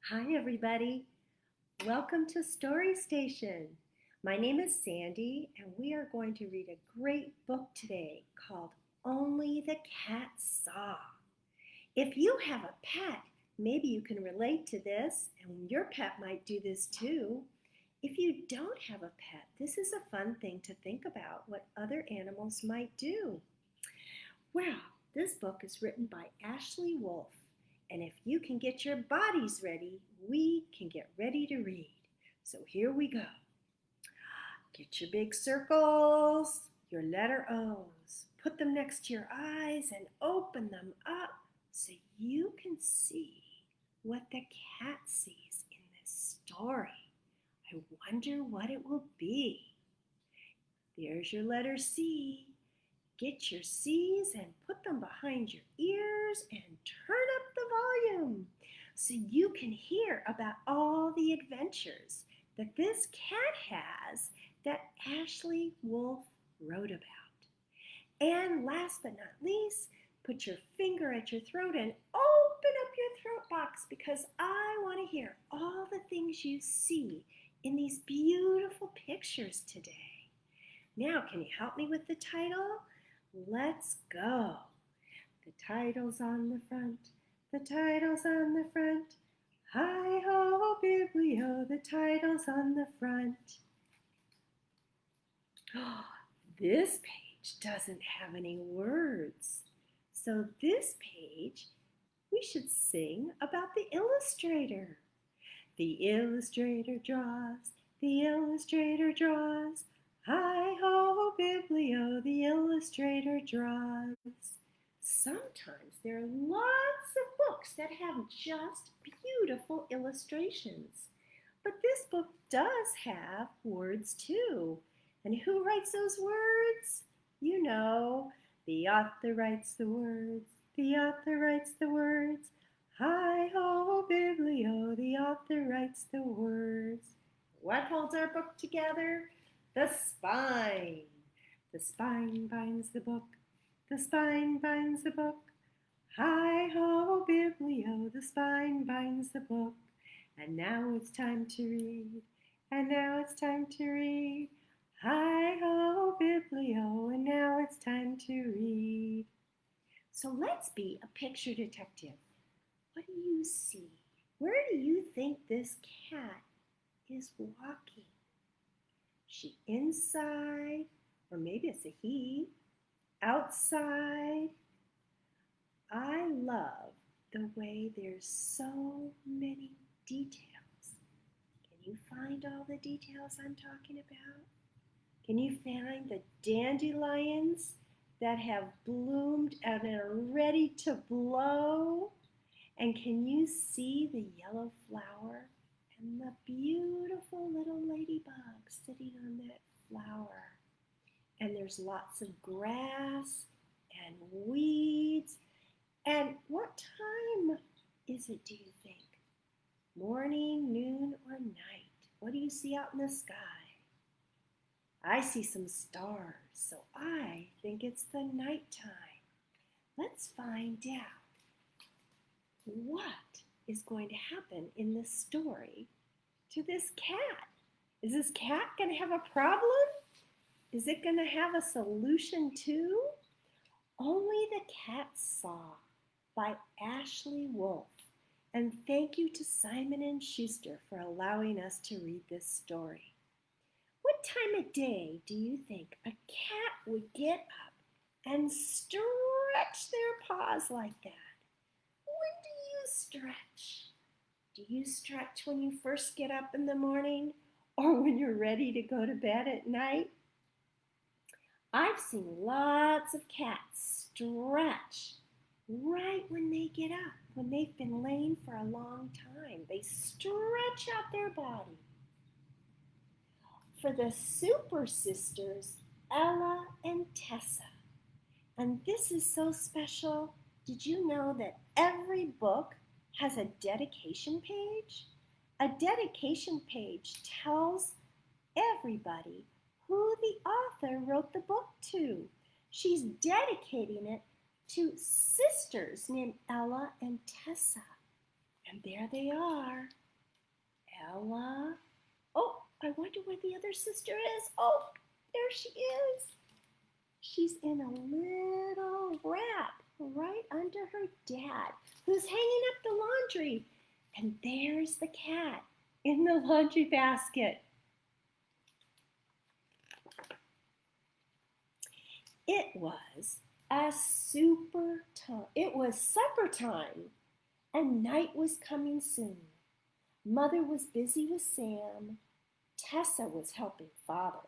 Hi, everybody. Welcome to Story Station. My name is Sandy, and we are going to read a great book today called Only the Cat Saw. If you have a pet, maybe you can relate to this, and your pet might do this too. If you don't have a pet, this is a fun thing to think about what other animals might do. Well, this book is written by Ashley Wolff. And if you can get your bodies ready, we can get ready to read. So here we go. Get your big circles, your letter O's. Put them next to your eyes and open them up so you can see what the cat sees in this story. I wonder what it will be. There's your letter C. Get your C's and put them behind your ears and turn up the volume so you can hear about all the adventures that this cat has that Ashley Wolff wrote about. And last but not least, put your finger at your throat and open up your throat box because I want to hear all the things you see in these beautiful pictures today. Now, can you help me with the title? Let's go. The title's on the front, the title's on the front. Hi-ho, Biblio, the title's on the front. Oh, this page doesn't have any words. So this page, we should sing about the illustrator. The illustrator draws, the illustrator draws. Hi-ho, Biblio, the illustrator draws. Sometimes there are lots of books that have just beautiful illustrations. But this book does have words too. And who writes those words? You know, the author writes the words. The author writes the words. Hi-ho, Biblio, the author writes the words. What holds our book together? The spine. The spine binds the book. The spine binds the book. Hi-ho, Biblio, the spine binds the book. And now it's time to read. And now it's time to read. Hi-ho, Biblio, and now it's time to read. So let's be a picture detective. What do you see? Where do you think this cat is walking? She inside, or maybe it's a he, outside. I love the way there's so many details. Can you find all the details I'm talking about? Can you find the dandelions that have bloomed and are ready to blow? And can you see the yellow flower and the beautiful little ladybug sitting on that flower? And there's lots of grass and weeds. And what time is it, do you think? Morning, noon, or night? What do you see out in the sky? I see some stars, so I think it's the nighttime. Let's find out what is going to happen in this story to this cat. Is this cat going to have a problem? Is it going to have a solution too? Only the Cat Saw by Ashley Wolff. And thank you to Simon & Schuster for allowing us to read this story. What time of day do you think a cat would get up and stretch their paws like that? When do you stretch? Do you stretch when you first get up in the morning or when you're ready to go to bed at night? I've seen lots of cats stretch right when they get up, when they've been laying for a long time. They stretch out their body. For the Super Sisters, Ella and Tessa. And this is so special. Did you know that every book has a dedication page? A dedication page tells everybody who the author wrote the book to. She's dedicating it to sisters named Ella and Tessa. And there they are. Ella. Oh, I wonder where the other sister is. Oh, there she is. She's in a little wrap right under her dad, who's hanging up the laundry. And there's the cat in the laundry basket. It was It was supper time, and night was coming soon. Mother was busy with Sam. Tessa was helping Father.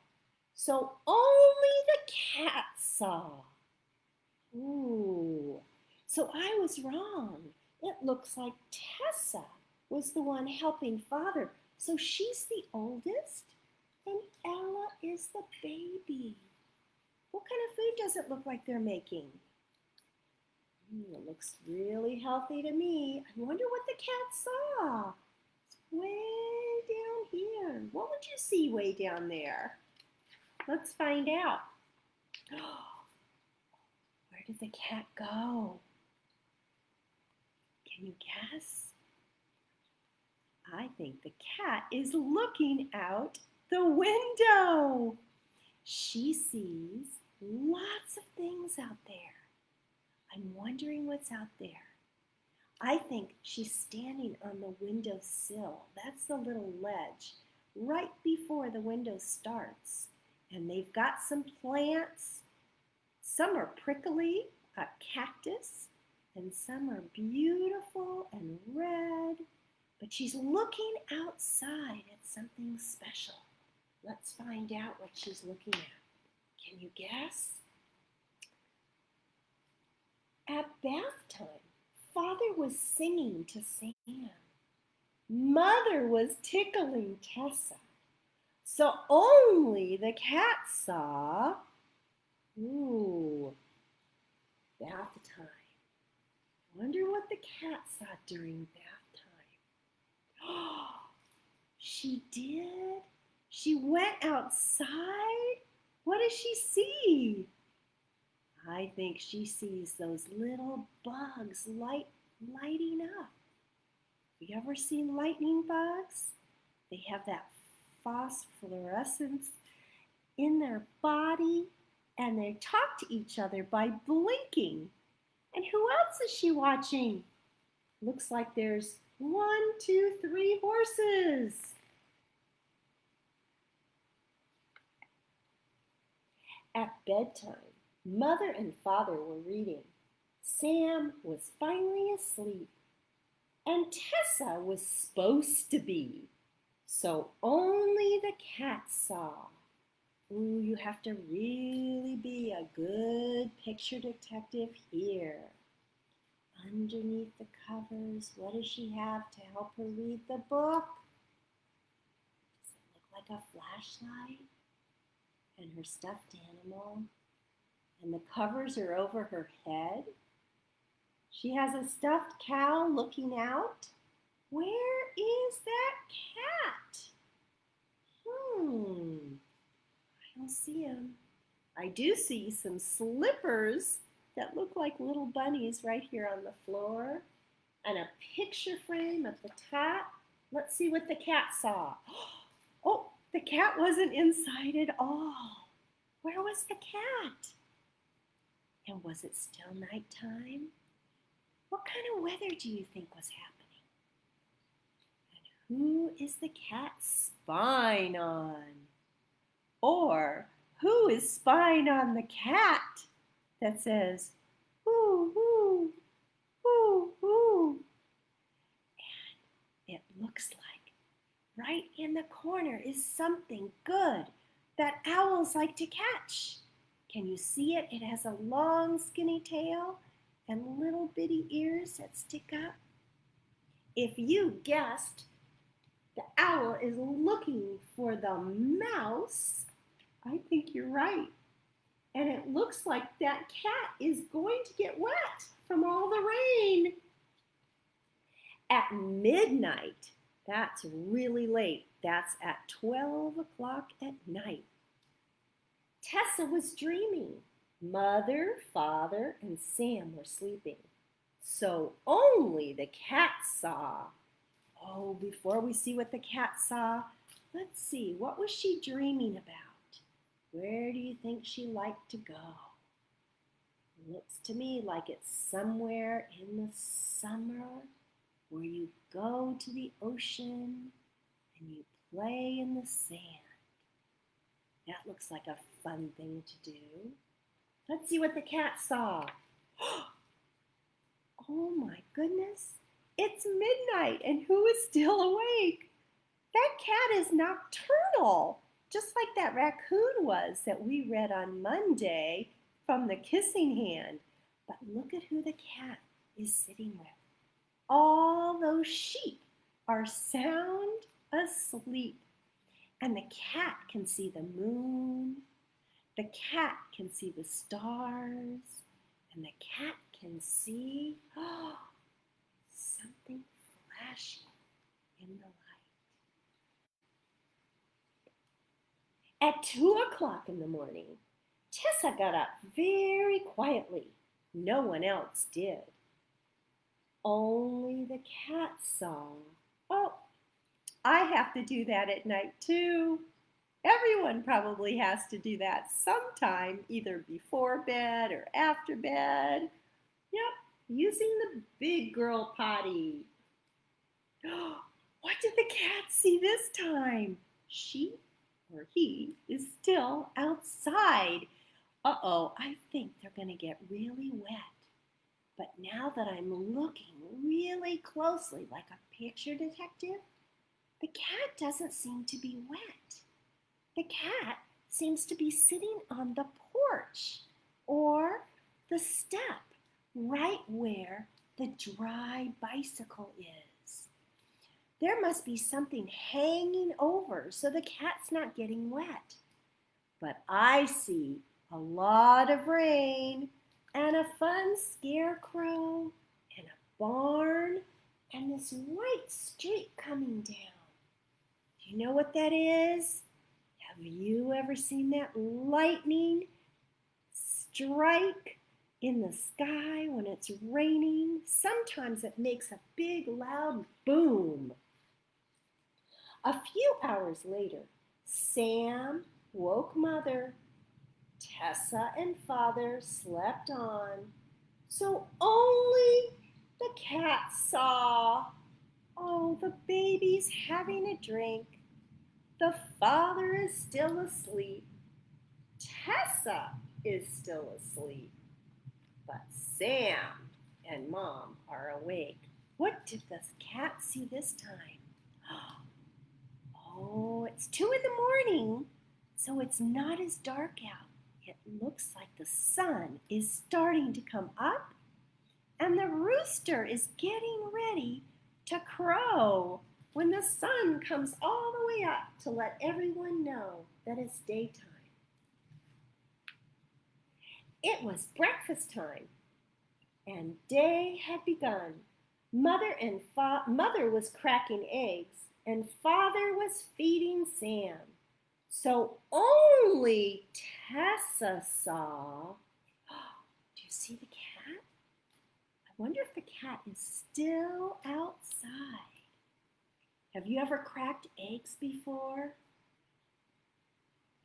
So only the cat saw. Ooh, so I was wrong. It looks like Tessa was the one helping Father. So she's the oldest, and Ella is the baby. What kind of food does it look like they're making? It looks really healthy to me. I wonder what the cat saw. It's way down here. What would you see way down there? Let's find out. Where did the cat go? Can you guess? I think the cat is looking out the window. She sees lots of things out there. I'm wondering what's out there. I think she's standing on the windowsill. That's the little ledge right before the window starts. And they've got some plants. Some are prickly, a cactus, and some are beautiful and red. But she's looking outside at something special. Let's find out what she's looking at. Can you guess? At bath time, Father was singing to Sam. Mother was tickling Tessa. So only the cat saw, bath time. Wonder what the cat saw during bath time. She did? She went outside? What does she see? I think she sees those little bugs lighting up. Have you ever seen lightning bugs? They have that phosphorescence in their body, and they talk to each other by blinking. And who else is she watching? Looks like there's 1, 2, 3 horses. At bedtime, Mother and Father were reading. Sam was finally asleep, and Tessa was supposed to be. So only the cat saw. Ooh, you have to really be a good picture detective here. Underneath the covers, what does she have to help her read the book? Does it look like a flashlight? And her stuffed animal? And the covers are over her head? She has a stuffed cow looking out? Where is that cat? I don't see him. I do see some slippers that look like little bunnies right here on the floor, and a picture frame of the cat. Let's see what the cat saw. Oh, the cat wasn't inside at all. Where was the cat? And was it still nighttime? What kind of weather do you think was happening? And who is the cat spying on? Or who is spying on the cat that says, whoo, whoo, whoo, whoo? And it looks like right in the corner is something good that owls like to catch. Can you see it? It has a long skinny tail and little bitty ears that stick up. If you guessed the owl is looking for the mouse, I think you're right. And it looks like that cat is going to get wet from all the rain. At midnight, that's really late. That's at 12 o'clock at night. Tessa was dreaming. Mother, Father, and Sam were sleeping. So only the cat saw. Oh, before we see what the cat saw, let's see, what was she dreaming about? Where do you think she liked to go? Looks to me like it's somewhere in the summer where you go to the ocean and you play in the sand. That looks like a fun thing to do. Let's see what the cat saw. Oh my goodness, it's midnight and who is still awake? That cat is nocturnal, just like that raccoon was that we read on Monday from the kissing hand. But look at who the cat is sitting with. All those sheep are sound asleep. And the cat can see the moon. The cat can see the stars. And the cat can see something flashing in the light. At 2 o'clock in the morning, Tessa got up very quietly. No one else did. Only the cat saw. Oh, I have to do that at night too. Everyone probably has to do that sometime, either before bed or after bed. Yep, using the big girl potty. What did the cat see this time? She or he is still outside. Uh-oh, I think they're going to get really wet. But now that I'm looking really closely like a picture detective, the cat doesn't seem to be wet. The cat seems to be sitting on the porch or the step right where the dry bicycle is. There must be something hanging over so the cat's not getting wet. But I see a lot of rain and a fun scarecrow and a barn and this white streak coming down. Do you know what that is? Have you ever seen that lightning strike in the sky when it's raining? Sometimes it makes a big loud boom. A few hours later, Sam woke Mother. Tessa and Father slept on, so only the cat saw. Oh, the baby's having a drink. The father is still asleep. Tessa is still asleep. But Sam and Mom are awake. What did the cat see this time? Oh, it's 2 in the morning, so it's not as dark out. It looks like the sun is starting to come up and the rooster is getting ready to crow when the sun comes all the way up to let everyone know that it's daytime. It was breakfast time and day had begun. Mother was cracking eggs and Father was feeding Sam. So only Tessa saw. Do you see the cat? I wonder if the cat is still outside. Have you ever cracked eggs before?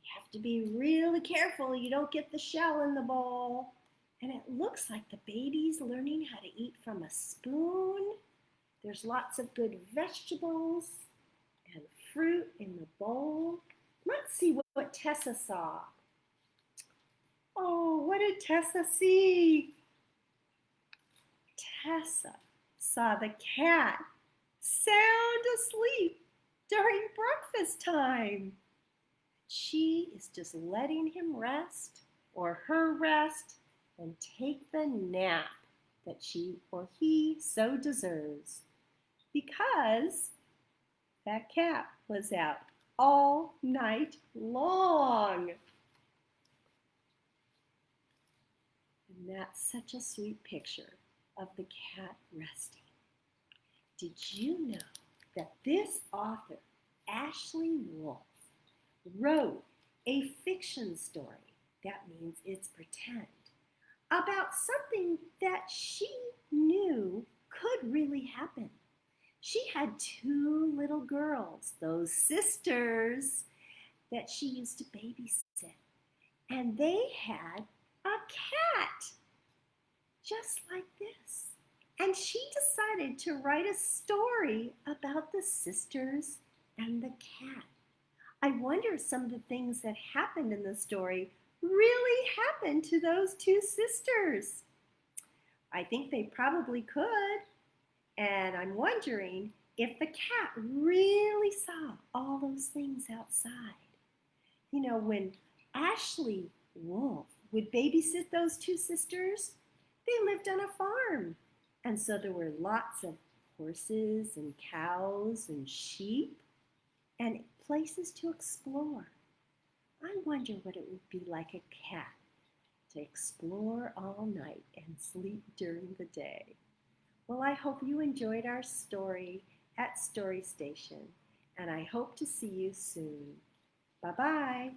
You have to be really careful you don't get the shell in the bowl. And it looks like the baby's learning how to eat from a spoon. There's lots of good vegetables and fruit in the bowl. Let's see what Tessa saw. Oh, what did Tessa see? Tessa saw the cat sound asleep during breakfast time. She is just letting him rest or her rest and take the nap that she or he so deserves because that cat was out all night long. And that's such a sweet picture of the cat resting. Did you know that this author, Ashley Wolff, wrote a fiction story, that means it's pretend, about something that she knew could really happen. She had two little girls, those sisters that she used to babysit, and they had a cat just like this. And she decided to write a story about the sisters and the cat. I wonder if some of the things that happened in the story really happened to those two sisters. I think they probably could. And I'm wondering if the cat really saw all those things outside. You know, when Ashley Wolff would babysit those two sisters, they lived on a farm. And so there were lots of horses and cows and sheep and places to explore. I wonder what it would be like a cat to explore all night and sleep during the day. Well, I hope you enjoyed our story at Story Station, and I hope to see you soon. Bye-bye.